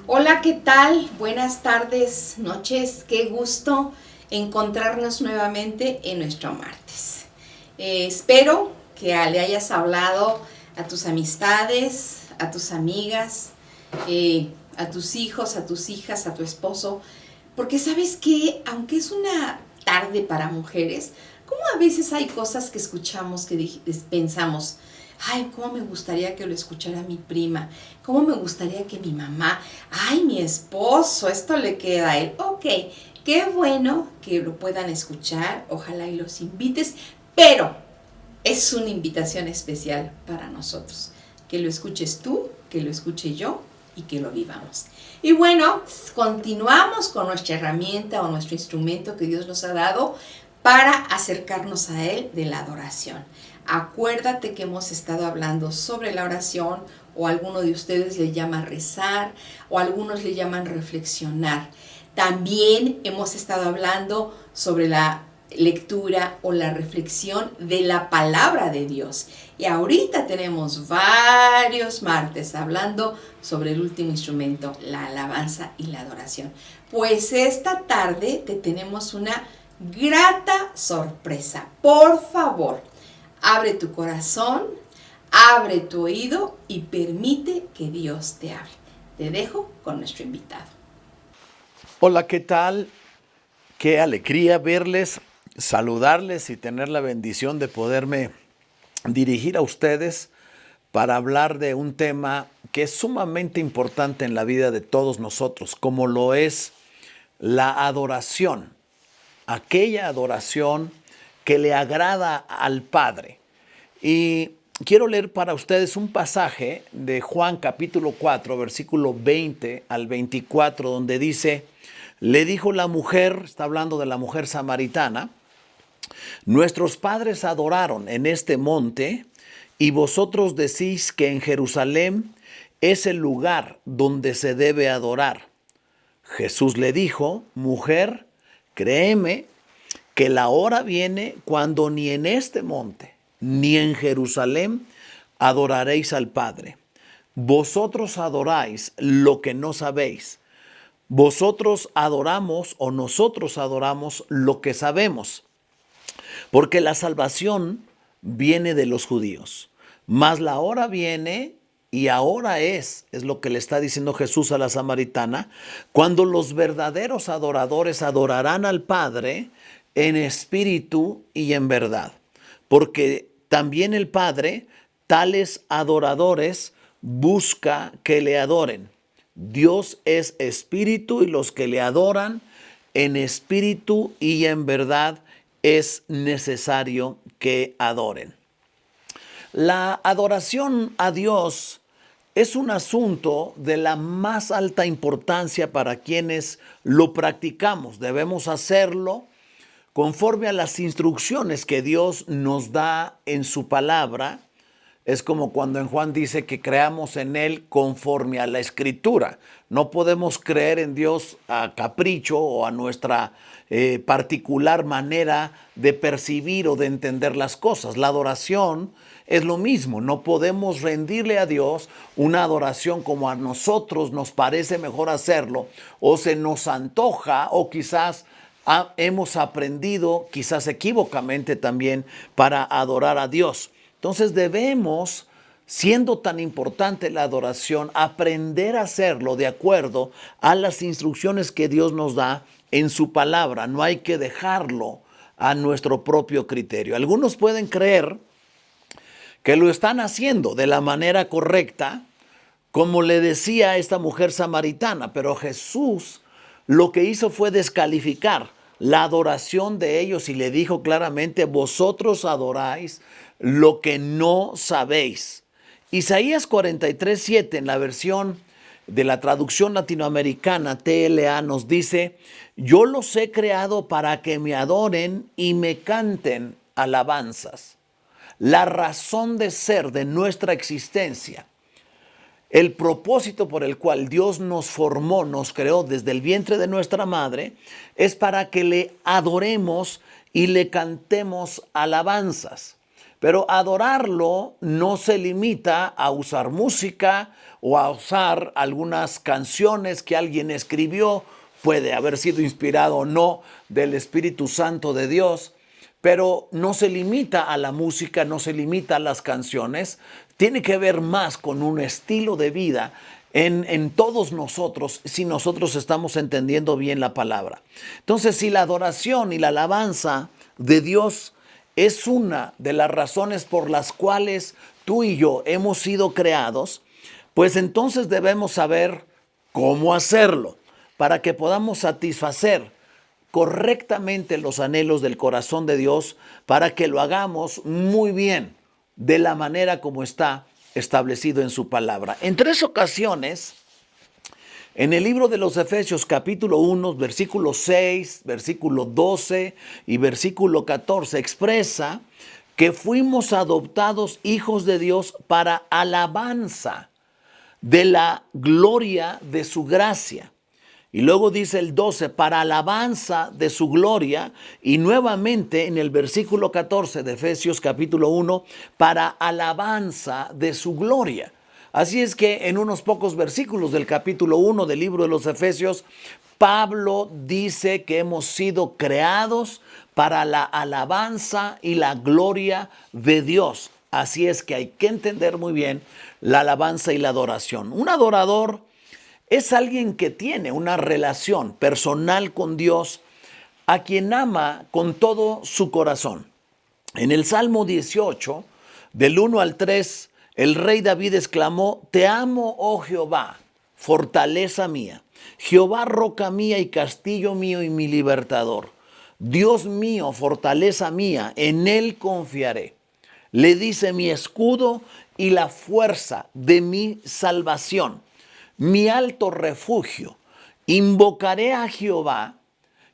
Hola, ¿qué tal? Buenas tardes, noches, qué gusto encontrarnos nuevamente en nuestro martes. Espero que le hayas hablado a tus amistades, a tus amigas, a tus hijos, a tus hijas, a tu esposo, porque sabes que aunque es una tarde para mujeres, como a veces hay cosas que escuchamos que pensamos, ay, cómo me gustaría que lo escuchara mi prima, cómo me gustaría que mi mamá, ay, mi esposo, esto le queda a él. Ok, qué bueno que lo puedan escuchar, ojalá y los invites, pero es una invitación especial para nosotros, que lo escuches tú, que lo escuche yo y que lo vivamos. Y bueno, continuamos con nuestra herramienta o nuestro instrumento que Dios nos ha dado para acercarnos a Él de la adoración. Acuérdate que hemos estado hablando sobre la oración, o alguno de ustedes le llama rezar, o algunos le llaman reflexionar. También hemos estado hablando sobre la lectura o la reflexión de la palabra de Dios. Y ahorita tenemos varios martes hablando sobre el último instrumento, la alabanza y la adoración. Pues esta tarde te tenemos una grata sorpresa. Por favor, abre tu corazón, abre tu oído y permite que Dios te hable. Te dejo con nuestro invitado. Hola, ¿qué tal? Qué alegría verles, saludarles y tener la bendición de poderme dirigir a ustedes para hablar de un tema que es sumamente importante en la vida de todos nosotros, como lo es la adoración, aquella adoración que le agrada al Padre. Y quiero leer para ustedes un pasaje de Juan capítulo 4, versículo 20 al 24, donde dice: le dijo la mujer, está hablando de la mujer samaritana, nuestros padres adoraron en este monte y vosotros decís que en Jerusalén es el lugar donde se debe adorar. Jesús le dijo: mujer, créeme que la hora viene cuando ni en este monte ni en Jerusalén adoraréis al Padre. Vosotros adoráis lo que no sabéis. Vosotros adoramos o nosotros adoramos lo que sabemos, porque la salvación viene de los judíos. Mas la hora viene y ahora es lo que le está diciendo Jesús a la samaritana, cuando los verdaderos adoradores adorarán al Padre en espíritu y en verdad. Porque también el Padre, tales adoradores, busca que le adoren. Dios es espíritu y los que le adoran en espíritu y en verdad es necesario que adoren. La adoración a Dios es un asunto de la más alta importancia para quienes lo practicamos. Debemos hacerlo conforme a las instrucciones que Dios nos da en su palabra. Es como cuando en Juan dice que creamos en Él conforme a la Escritura. No podemos creer en Dios a capricho o a nuestra particular manera de percibir o de entender las cosas. La adoración es lo mismo. No podemos rendirle a Dios una adoración como a nosotros nos parece mejor hacerlo, o se nos antoja, o quizás hemos aprendido, quizás equívocamente también, para adorar a Dios. Entonces debemos, siendo tan importante la adoración, aprender a hacerlo de acuerdo a las instrucciones que Dios nos da en su palabra. No hay que dejarlo a nuestro propio criterio. Algunos pueden creer que lo están haciendo de la manera correcta, como le decía a esta mujer samaritana, pero Jesús lo que hizo fue descalificar la adoración de ellos y le dijo claramente: vosotros adoráis lo que no sabéis. Isaías 43:7, en la versión de la traducción latinoamericana TLA, nos dice: yo los he creado para que me adoren y me canten alabanzas. La razón de ser de nuestra existencia, el propósito por el cual Dios nos formó, nos creó desde el vientre de nuestra madre, es para que le adoremos y le cantemos alabanzas. Pero adorarlo no se limita a usar música o a usar algunas canciones que alguien escribió, puede haber sido inspirado o no del Espíritu Santo de Dios, pero no se limita a la música, no se limita a las canciones. Tiene que ver más con un estilo de vida en todos nosotros, si nosotros estamos entendiendo bien la palabra. Entonces, si la adoración y la alabanza de Dios es una de las razones por las cuales tú y yo hemos sido creados, pues entonces debemos saber cómo hacerlo para que podamos satisfacer correctamente los anhelos del corazón de Dios, para que lo hagamos muy bien, de la manera como está establecido en su palabra. En 3 ocasiones, en el libro de los Efesios capítulo 1, versículo 6, versículo 12 y versículo 14, expresa que fuimos adoptados hijos de Dios para alabanza de la gloria de su gracia. Y luego dice el 12, para alabanza de su gloria. Y nuevamente en el versículo 14 de Efesios capítulo 1, para alabanza de su gloria. Así es que en unos pocos versículos del capítulo 1 del libro de los Efesios, Pablo dice que hemos sido creados para la alabanza y la gloria de Dios. Así es que hay que entender muy bien la alabanza y la adoración. Un adorador es alguien que tiene una relación personal con Dios, a quien ama con todo su corazón. En el Salmo 18, del 1 al 3, el rey David exclamó: te amo, oh Jehová, fortaleza mía, Jehová, roca mía y castillo mío y mi libertador. Dios mío, fortaleza mía, en él confiaré. Le dice: mi escudo y la fuerza de mi salvación, mi alto refugio. Invocaré a Jehová,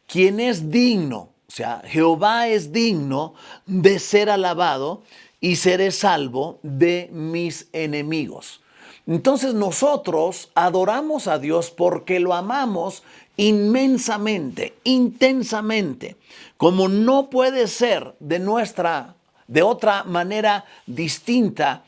quien es digno, o sea, Jehová es digno de ser alabado, y seré salvo de mis enemigos. Entonces nosotros adoramos a Dios porque lo amamos inmensamente, intensamente, como no puede ser de otra manera distinta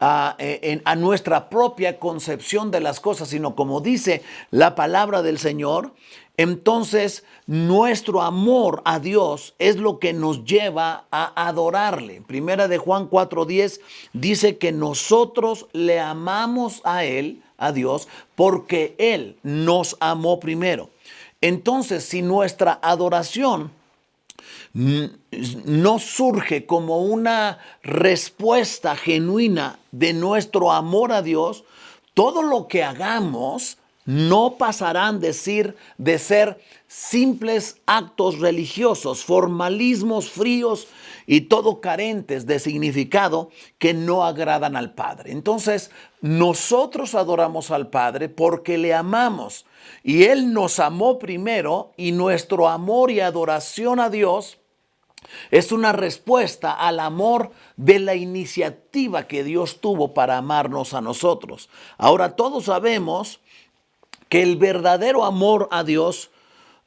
a nuestra propia concepción de las cosas, sino como dice la palabra del Señor. Entonces nuestro amor a Dios es lo que nos lleva a adorarle. Primera de Juan 4:10 dice que nosotros le amamos a Él, a Dios, porque Él nos amó primero. Entonces, si nuestra adoración no surge como una respuesta genuina de nuestro amor a Dios, todo lo que hagamos no pasarán de ser simples actos religiosos, formalismos fríos y todo carentes de significado que no agradan al Padre. Entonces, nosotros adoramos al Padre porque le amamos, y Él nos amó primero, y nuestro amor y adoración a Dios es una respuesta al amor de la iniciativa que Dios tuvo para amarnos a nosotros. Ahora, todos sabemos que el verdadero amor a Dios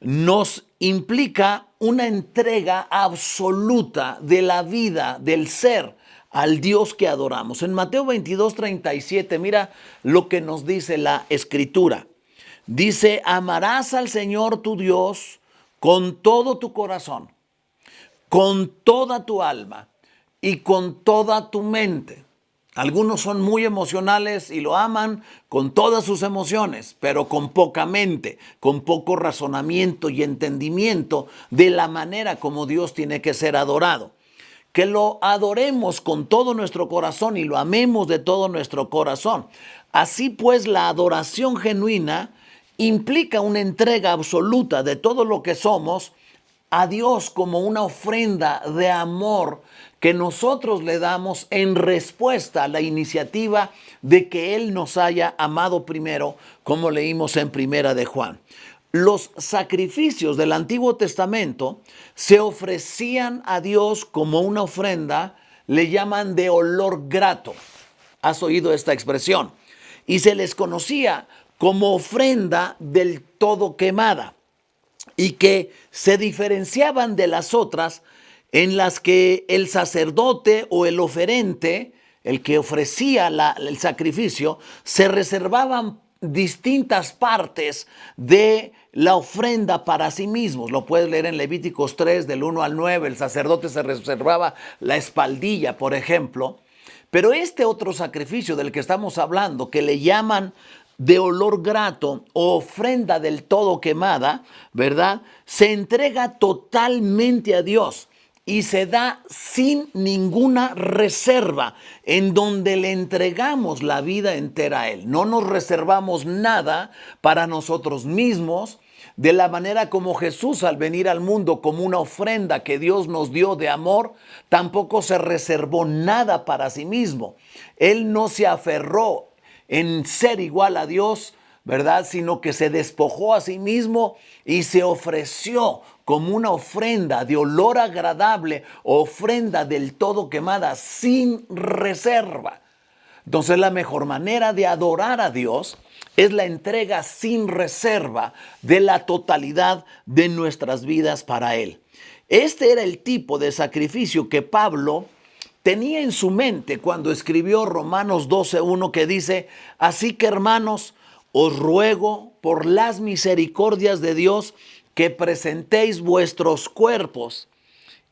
nos implica una entrega absoluta de la vida, del ser, al Dios que adoramos. En Mateo 22:37, mira lo que nos dice la Escritura. Dice, amarás al Señor tu Dios con todo tu corazón, con toda tu alma y con toda tu mente. Algunos son muy emocionales y lo aman con todas sus emociones, pero con poca mente, con poco razonamiento y entendimiento de la manera como Dios tiene que ser adorado. Que lo adoremos con todo nuestro corazón y lo amemos de todo nuestro corazón. Así pues, la adoración genuina implica una entrega absoluta de todo lo que somos a Dios como una ofrenda de amor que nosotros le damos en respuesta a la iniciativa de que Él nos haya amado primero, como leímos en Primera de Juan. Los sacrificios del Antiguo Testamento se ofrecían a Dios como una ofrenda, le llaman de olor grato. ¿Has oído esta expresión? Y se les conocía como ofrenda del todo quemada, y que se diferenciaban de las otras en las que el sacerdote o el oferente, el que ofrecía el sacrificio, se reservaban distintas partes de la ofrenda para sí mismos. Lo puedes leer en Levíticos 3, del 1 al 9. El sacerdote se reservaba la espaldilla, por ejemplo. Pero este otro sacrificio del que estamos hablando, que le llaman de olor grato o ofrenda del todo quemada, ¿verdad? Se entrega totalmente a Dios y se da sin ninguna reserva, en donde le entregamos la vida entera a Él. No nos reservamos nada para nosotros mismos, de la manera como Jesús, al venir al mundo como una ofrenda que Dios nos dio de amor, tampoco se reservó nada para sí mismo. Él no se aferró en ser igual a Dios, ¿verdad? Sino que se despojó a sí mismo y se ofreció como una ofrenda de olor agradable, ofrenda del todo quemada, sin reserva. Entonces, la mejor manera de adorar a Dios es la entrega sin reserva de la totalidad de nuestras vidas para Él. Este era el tipo de sacrificio que Pablo tenía en su mente cuando escribió Romanos 12:1, que dice, así que hermanos, os ruego por las misericordias de Dios que presentéis vuestros cuerpos.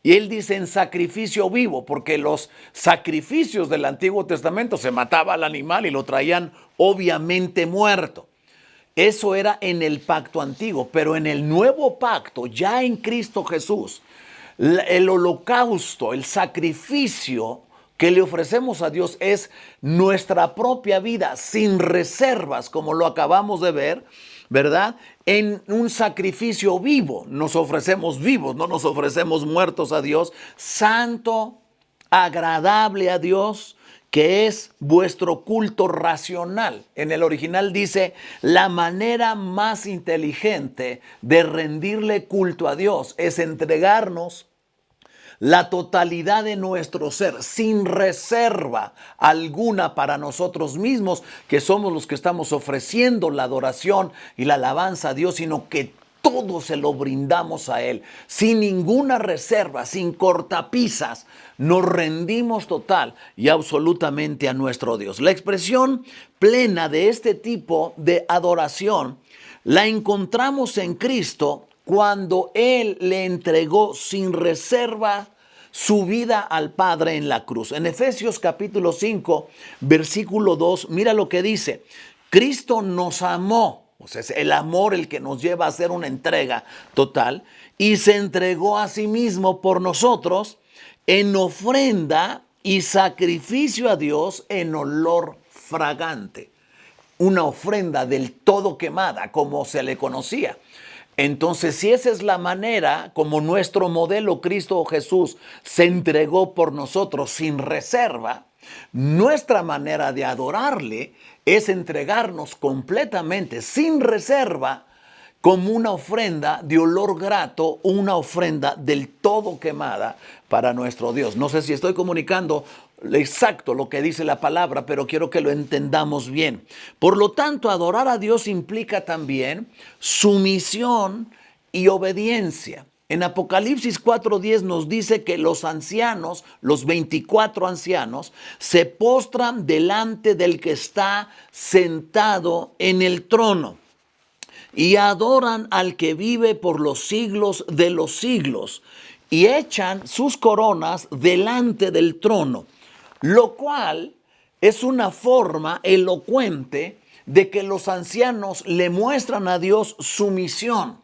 Y él dice en sacrificio vivo, porque los sacrificios del Antiguo Testamento se mataba al animal y lo traían obviamente muerto. Eso era en el pacto antiguo, pero en el nuevo pacto, ya en Cristo Jesús, el holocausto, el sacrificio que le ofrecemos a Dios es nuestra propia vida sin reservas, como lo acabamos de ver, ¿verdad? En un sacrificio vivo, nos ofrecemos vivos, no nos ofrecemos muertos a Dios, santo, agradable a Dios, que es vuestro culto racional. En el original dice, la manera más inteligente de rendirle culto a Dios es entregarnos la totalidad de nuestro ser, sin reserva alguna para nosotros mismos, que somos los que estamos ofreciendo la adoración y la alabanza a Dios, sino que todo se lo brindamos a Él, sin ninguna reserva, sin cortapisas. Nos rendimos total y absolutamente a nuestro Dios. La expresión plena de este tipo de adoración la encontramos en Cristo cuando Él le entregó sin reserva su vida al Padre en la cruz. En Efesios capítulo 5, versículo 2, mira lo que dice. Cristo nos amó, o sea, es el amor el que nos lleva a hacer una entrega total, y se entregó a sí mismo por nosotros en ofrenda y sacrificio a Dios en olor fragante. Una ofrenda del todo quemada, como se le conocía. Entonces, si esa es la manera como nuestro modelo Cristo Jesús se entregó por nosotros sin reserva, nuestra manera de adorarle es entregarnos completamente, sin reserva, como una ofrenda de olor grato, una ofrenda del todo quemada para nuestro Dios. No sé si estoy comunicando exacto lo que dice la palabra, pero quiero que lo entendamos bien. Por lo tanto, adorar a Dios implica también sumisión y obediencia. En Apocalipsis 4:10 nos dice que los ancianos, los 24 ancianos, se postran delante del que está sentado en el trono y adoran al que vive por los siglos de los siglos y echan sus coronas delante del trono, lo cual es una forma elocuente de que los ancianos le muestran a Dios sumisión,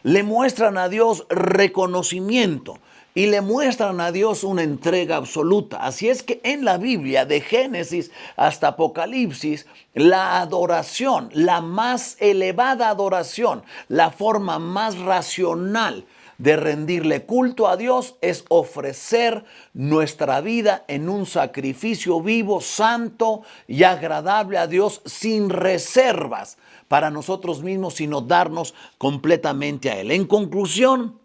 le muestran a Dios reconocimiento y le muestran a Dios una entrega absoluta. Así es que en la Biblia, de Génesis hasta Apocalipsis, la adoración, la más elevada adoración, la forma más racional de rendirle culto a Dios es ofrecer nuestra vida en un sacrificio vivo, santo y agradable a Dios, sin reservas para nosotros mismos, sino darnos completamente a Él. En conclusión,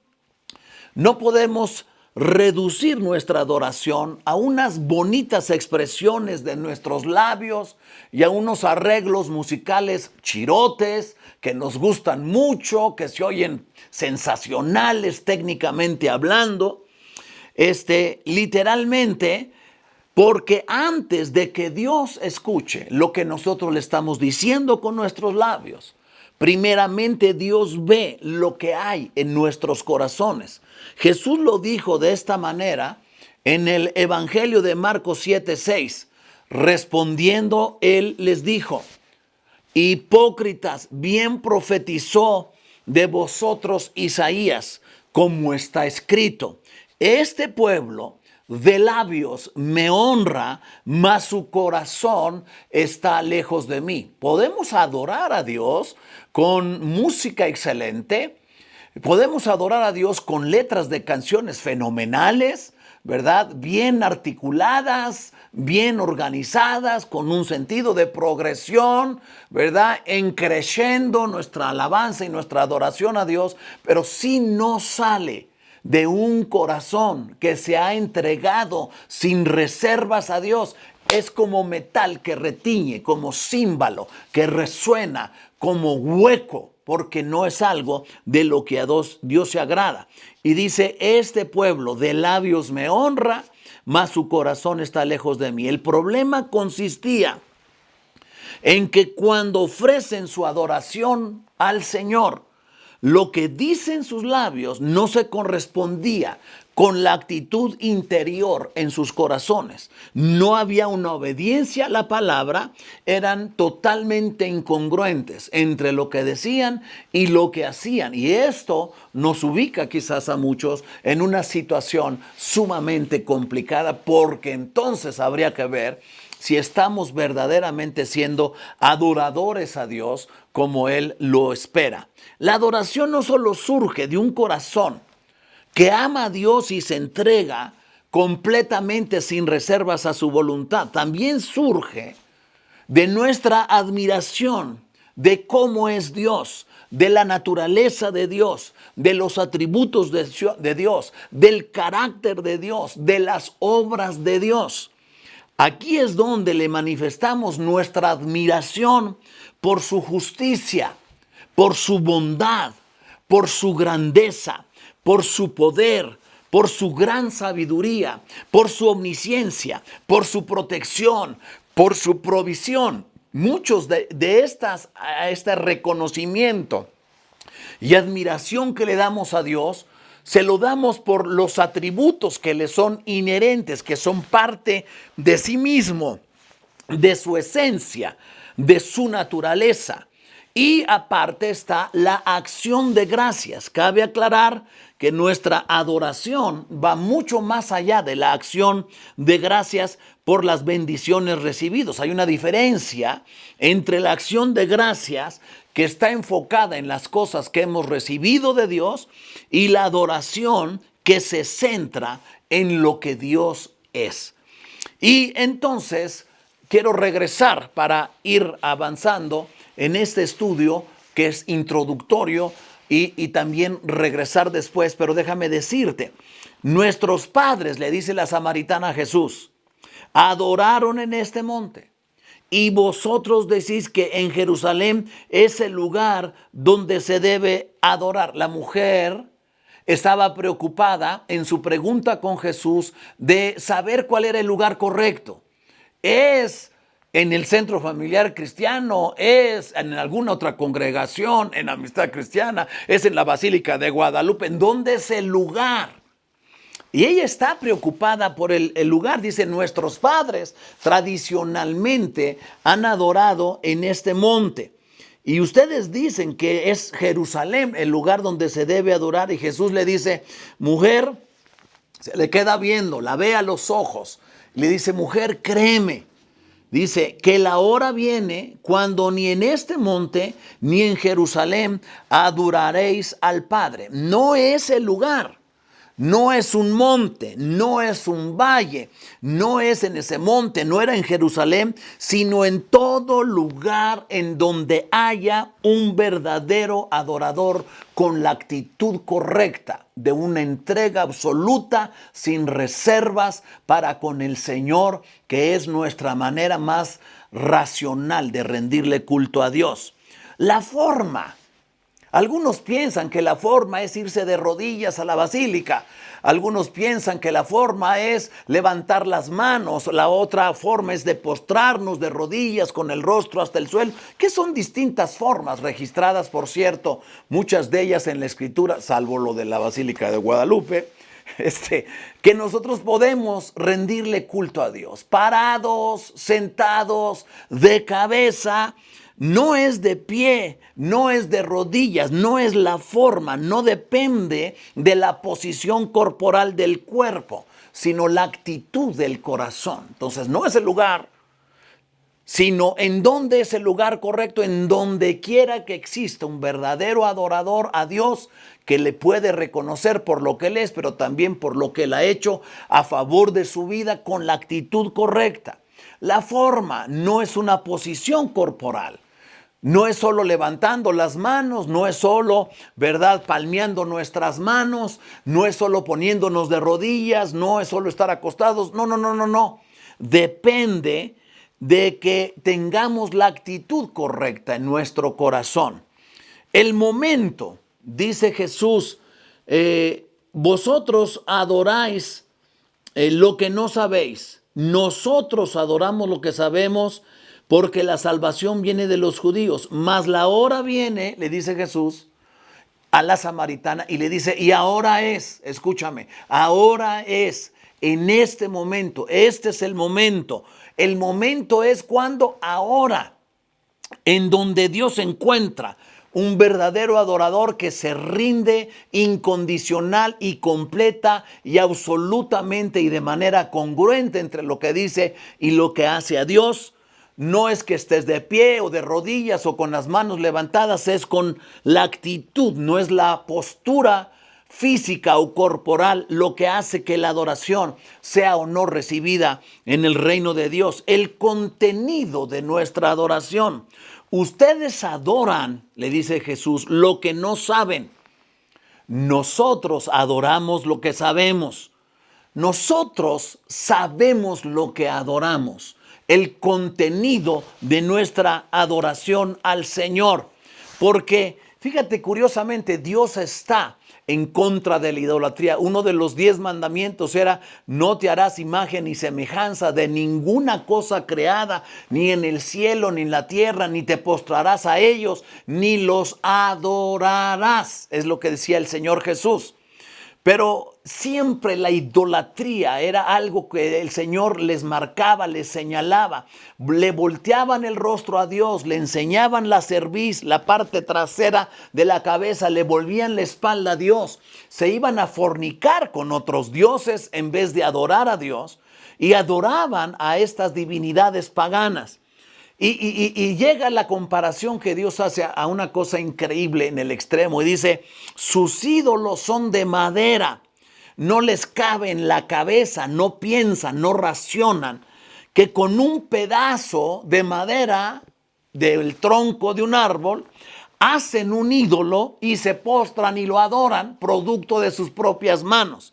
no podemos reducir nuestra adoración a unas bonitas expresiones de nuestros labios y a unos arreglos musicales chirotes que nos gustan mucho, que se oyen sensacionales técnicamente hablando. Literalmente, porque antes de que Dios escuche lo que nosotros le estamos diciendo con nuestros labios, primeramente Dios ve lo que hay en nuestros corazones. Jesús lo dijo de esta manera en el Evangelio de Marcos 7:6. Respondiendo, Él les dijo: hipócritas, bien profetizó de vosotros Isaías, como está escrito: este pueblo de labios me honra, mas su corazón está lejos de mí. Podemos adorar a Dios con música excelente, podemos adorar a Dios con letras de canciones fenomenales, ¿verdad? Bien articuladas, bien organizadas, con un sentido de progresión, ¿verdad? Encreciendo nuestra alabanza y nuestra adoración a Dios, pero si no sale de un corazón que se ha entregado sin reservas a Dios, es como metal que retiñe, como címbalo que resuena, como hueco, porque no es algo de lo que a Dios se agrada. Y dice: este pueblo de labios me honra, mas su corazón está lejos de mí. El problema consistía en que cuando ofrecen su adoración al Señor, lo que dicen sus labios no se correspondía con la actitud interior en sus corazones. No había una obediencia a la palabra, eran totalmente incongruentes entre lo que decían y lo que hacían. Y esto nos ubica quizás a muchos en una situación sumamente complicada, porque entonces habría que ver si estamos verdaderamente siendo adoradores a Dios como Él lo espera. La adoración no solo surge de un corazón que ama a Dios y se entrega completamente sin reservas a su voluntad, también surge de nuestra admiración de cómo es Dios, de la naturaleza de Dios, de los atributos de Dios, del carácter de Dios, de las obras de Dios. Aquí es donde le manifestamos nuestra admiración por su justicia, por su bondad, por su grandeza, por su poder, por su gran sabiduría, por su omnisciencia, por su protección, por su provisión. Muchos de este reconocimiento y admiración que le damos a Dios, se lo damos por los atributos que le son inherentes, que son parte de sí mismo, de su esencia, de su naturaleza. Y aparte está la acción de gracias. Cabe aclarar que nuestra adoración va mucho más allá de la acción de gracias por las bendiciones recibidas. Hay una diferencia entre la acción de gracias, que está enfocada en las cosas que hemos recibido de Dios, y la adoración que se centra en lo que Dios es. Y entonces quiero regresar para ir avanzando en este estudio que es introductorio y también regresar después, pero déjame decirte, nuestros padres, le dice la samaritana a Jesús, adoraron en este monte. Y vosotros decís que en Jerusalén es el lugar donde se debe adorar. La mujer estaba preocupada en su pregunta con Jesús de saber cuál era el lugar correcto. ¿Es en el centro familiar cristiano? ¿Es en alguna otra congregación, en Amistad Cristiana? ¿Es en la Basílica de Guadalupe? ¿En dónde es el lugar? Y ella está preocupada por el lugar. Dice, nuestros padres tradicionalmente han adorado en este monte. Y ustedes dicen que es Jerusalén el lugar donde se debe adorar. Y Jesús le dice, mujer, se le queda viendo, la ve a los ojos. Le dice, mujer, créeme. Dice que la hora viene cuando ni en este monte ni en Jerusalén adoraréis al Padre. No es el lugar. No es un monte, no es un valle, no es en ese monte, no era en Jerusalén, sino en todo lugar en donde haya un verdadero adorador con la actitud correcta de una entrega absoluta, sin reservas para con el Señor, que es nuestra manera más racional de rendirle culto a Dios. La forma. Algunos piensan que la forma es irse de rodillas a la basílica. Algunos piensan que la forma es levantar las manos. La otra forma es de postrarnos de rodillas con el rostro hasta el suelo, que son distintas formas registradas, por cierto, muchas de ellas en la Escritura, salvo lo de la Basílica de Guadalupe, que nosotros podemos rendirle culto a Dios. Parados, sentados, de cabeza. No es de pie, no es de rodillas, no es la forma, no depende de la posición corporal del cuerpo, sino la actitud del corazón. Entonces no es el lugar, sino en dónde es el lugar correcto, en donde quiera que exista un verdadero adorador a Dios que le puede reconocer por lo que Él es, pero también por lo que Él ha hecho a favor de su vida con la actitud correcta. La forma no es una posición corporal. No es solo levantando las manos, no es solo, ¿verdad?, palmeando nuestras manos, no es solo poniéndonos de rodillas, no es solo estar acostados. No. Depende de que tengamos la actitud correcta en nuestro corazón. El momento, dice Jesús, vosotros adoráis lo que no sabéis. Nosotros adoramos lo que sabemos, porque la salvación viene de los judíos. Mas la hora viene, le dice Jesús a la samaritana, y le dice, y ahora es, escúchame, ahora es, en este momento, este es el momento. El momento es cuando, ahora, en donde Dios encuentra un verdadero adorador que se rinde incondicional y completa y absolutamente y de manera congruente entre lo que dice y lo que hace a Dios. No es que estés de pie o de rodillas o con las manos levantadas, es con la actitud, no es la postura física o corporal lo que hace que la adoración sea o no recibida en el reino de Dios. El contenido de nuestra adoración. Ustedes adoran, le dice Jesús, lo que no saben. Nosotros adoramos lo que sabemos. Nosotros sabemos lo que adoramos. El contenido de nuestra adoración al Señor. Porque, fíjate, curiosamente, Dios está en contra de la idolatría. Uno de los 10 mandamientos era, no te harás imagen ni semejanza de ninguna cosa creada, ni en el cielo, ni en la tierra, ni te postrarás a ellos, ni los adorarás. Es lo que decía el Señor Jesús. Pero siempre la idolatría era algo que el Señor les marcaba, les señalaba. Le volteaban el rostro a Dios, le enseñaban la cerviz, la parte trasera de la cabeza, le volvían la espalda a Dios. Se iban a fornicar con otros dioses en vez de adorar a Dios y adoraban a estas divinidades paganas. Y llega la comparación que Dios hace a una cosa increíble en el extremo y dice, sus ídolos son de madera, no les cabe en la cabeza, no piensan, no racionan, que con un pedazo de madera del tronco de un árbol hacen un ídolo y se postran y lo adoran, producto de sus propias manos.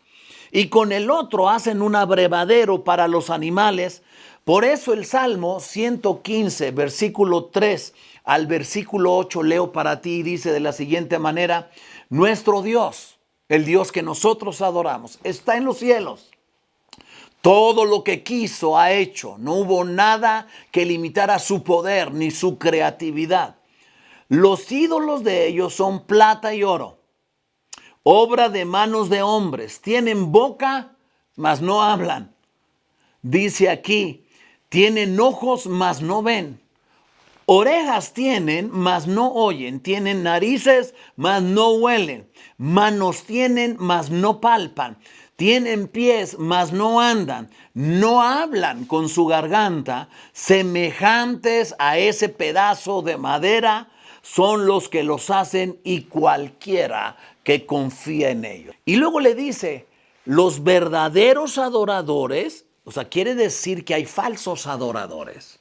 Y con el otro hacen un abrevadero para los animales. Por eso el Salmo 115, versículo 3, al versículo 8, leo para ti y dice de la siguiente manera: nuestro Dios, el Dios que nosotros adoramos, está en los cielos. Todo lo que quiso ha hecho. No hubo nada que limitara su poder ni su creatividad. Los ídolos de ellos son plata y oro, obra de manos de hombres. Tienen boca, mas no hablan. Dice aquí, tienen ojos, mas no ven. Orejas tienen, mas no oyen. Tienen narices, mas no huelen. Manos tienen, mas no palpan. Tienen pies, mas no andan. No hablan con su garganta. Semejantes a ese pedazo de madera son los que los hacen, y cualquiera que confía en ellos. Y luego le dice, los verdaderos adoradores, o sea, quiere decir que hay falsos adoradores.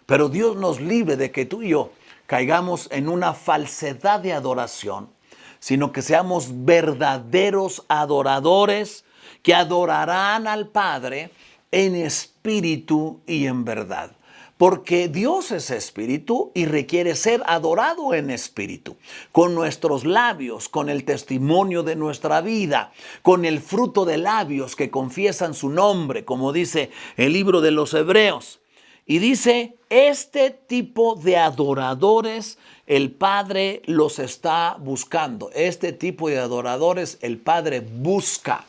Pero Dios nos libre de que tú y yo caigamos en una falsedad de adoración, sino que seamos verdaderos adoradores que adorarán al Padre en espíritu y en verdad. Porque Dios es espíritu y requiere ser adorado en espíritu, con nuestros labios, con el testimonio de nuestra vida, con el fruto de labios que confiesan su nombre, como dice el libro de los Hebreos. Y dice, este tipo de adoradores el Padre los está buscando. Este tipo de adoradores el Padre busca.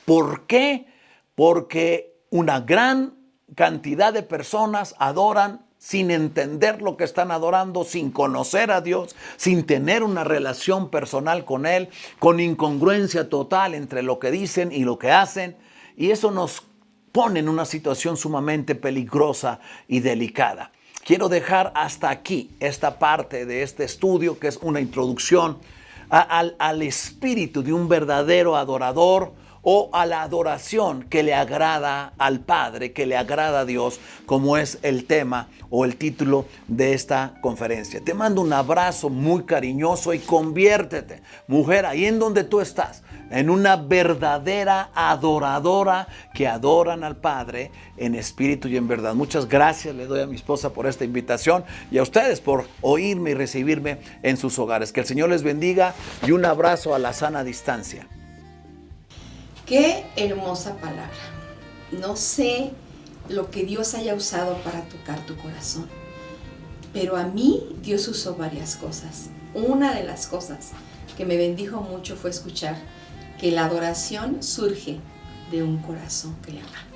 ¿Por qué? Porque una gran cantidad de personas adoran sin entender lo que están adorando, sin conocer a Dios, sin tener una relación personal con Él, con incongruencia total entre lo que dicen y lo que hacen. Y eso nos pone en una situación sumamente peligrosa y delicada. Quiero dejar hasta aquí esta parte de este estudio, que es una introducción al espíritu de un verdadero adorador, o a la adoración que le agrada al Padre, que le agrada a Dios, como es el tema o el título de esta conferencia. Te mando un abrazo muy cariñoso y conviértete, mujer, ahí en donde tú estás, en una verdadera adoradora que adoran al Padre en espíritu y en verdad. Muchas gracias le doy a mi esposa por esta invitación y a ustedes por oírme y recibirme en sus hogares. Que el Señor les bendiga y un abrazo a la sana distancia. Qué hermosa palabra. No sé lo que Dios haya usado para tocar tu corazón, pero a mí Dios usó varias cosas. Una de las cosas que me bendijo mucho fue escuchar que la adoración surge de un corazón que le ama.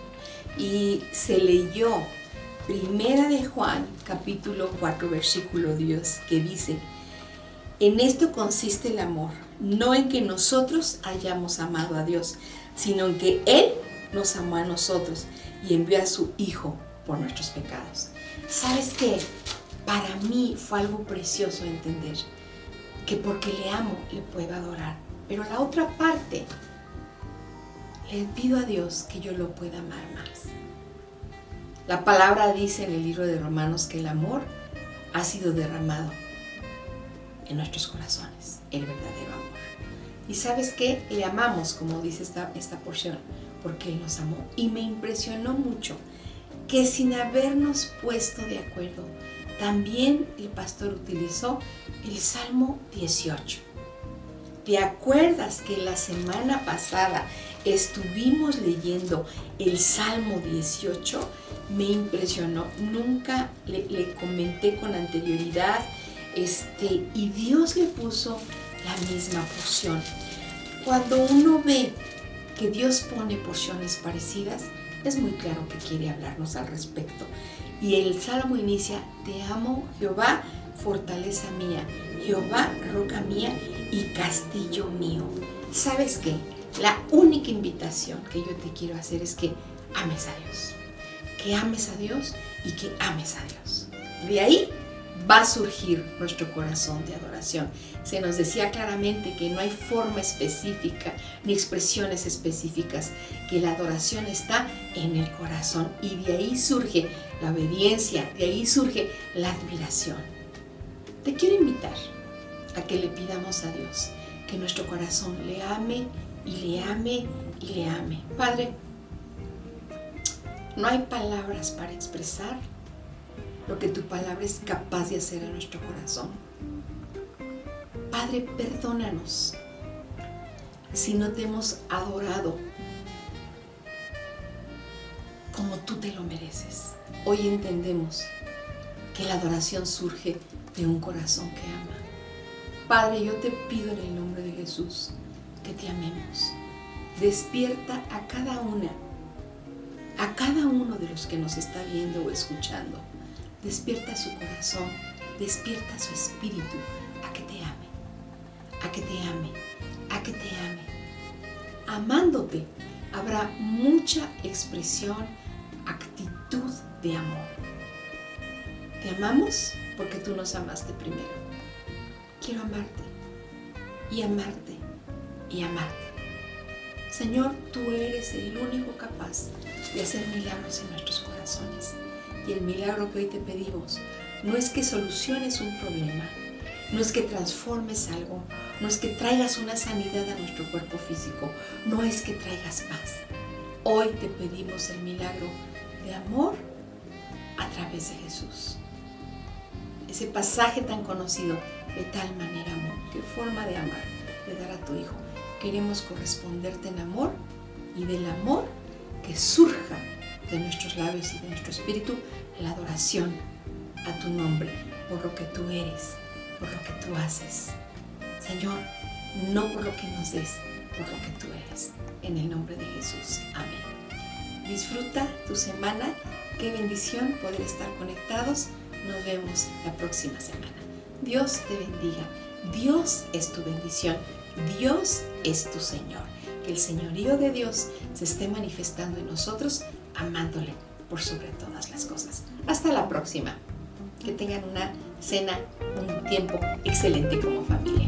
Y se leyó Primera de Juan, capítulo 4, versículo 10, que dice, en esto consiste el amor, no en que nosotros hayamos amado a Dios, sino en que Él nos amó a nosotros y envió a su Hijo por nuestros pecados. ¿Sabes qué? Para mí fue algo precioso entender que porque le amo, le puedo adorar. Pero la otra parte, le pido a Dios que yo lo pueda amar más. La palabra dice en el libro de Romanos que el amor ha sido derramado en nuestros corazones, el verdadero amor. Y ¿sabes qué? Le amamos, como dice esta porción, porque Él nos amó. Y me impresionó mucho que sin habernos puesto de acuerdo, también el pastor utilizó el Salmo 18. ¿Te acuerdas que la semana pasada estuvimos leyendo el Salmo 18? Me impresionó. Nunca le comenté con anterioridad. Y Dios le puso la misma porción. Cuando uno ve que Dios pone porciones parecidas, es muy claro que quiere hablarnos al respecto. Y el Salmo inicia, te amo, Jehová, fortaleza mía, Jehová, roca mía y castillo mío. ¿Sabes qué? La única invitación que yo te quiero hacer es que ames a Dios. Que ames a Dios y que ames a Dios. De ahí va a surgir nuestro corazón de adoración. Se nos decía claramente que no hay forma específica ni expresiones específicas, que la adoración está en el corazón y de ahí surge la obediencia, de ahí surge la admiración. Te quiero invitar a que le pidamos a Dios que nuestro corazón le ame y le ame y le ame. Padre, no hay palabras para expresar lo que tu palabra es capaz de hacer en nuestro corazón. Padre, perdónanos si no te hemos adorado como tú te lo mereces. Hoy entendemos que la adoración surge de un corazón que ama. Padre, yo te pido en el nombre de Jesús que te amemos. Despierta a cada uno de los que nos está viendo o escuchando. Despierta su corazón, despierta su espíritu a que te ame, a que te ame, a que te ame. Amándote habrá mucha expresión, actitud de amor. Te amamos porque tú nos amaste primero. Quiero amarte y amarte y amarte. Señor, tú eres el único capaz de hacer milagros en nuestros corazones. Y el milagro que hoy te pedimos no es que soluciones un problema, no es que transformes algo, no es que traigas una sanidad a nuestro cuerpo físico, no es que traigas paz. Hoy te pedimos el milagro de amor a través de Jesús. Ese pasaje tan conocido, de tal manera amor, qué forma de amar, de dar a tu Hijo. Queremos corresponderte en amor y del amor que surja de nuestros labios y de nuestro espíritu la adoración a tu nombre, por lo que tú eres, por lo que tú haces. Señor, no por lo que nos des, por lo que tú eres. En el nombre de Jesús. Amén. Disfruta tu semana. Qué bendición poder estar conectados. Nos vemos la próxima semana. Dios te bendiga. Dios es tu bendición. Dios es tu Señor. Que el señorío de Dios se esté manifestando en nosotros, amándole por sobre todas las cosas. Hasta la próxima. Que tengan una cena, un tiempo excelente como familia.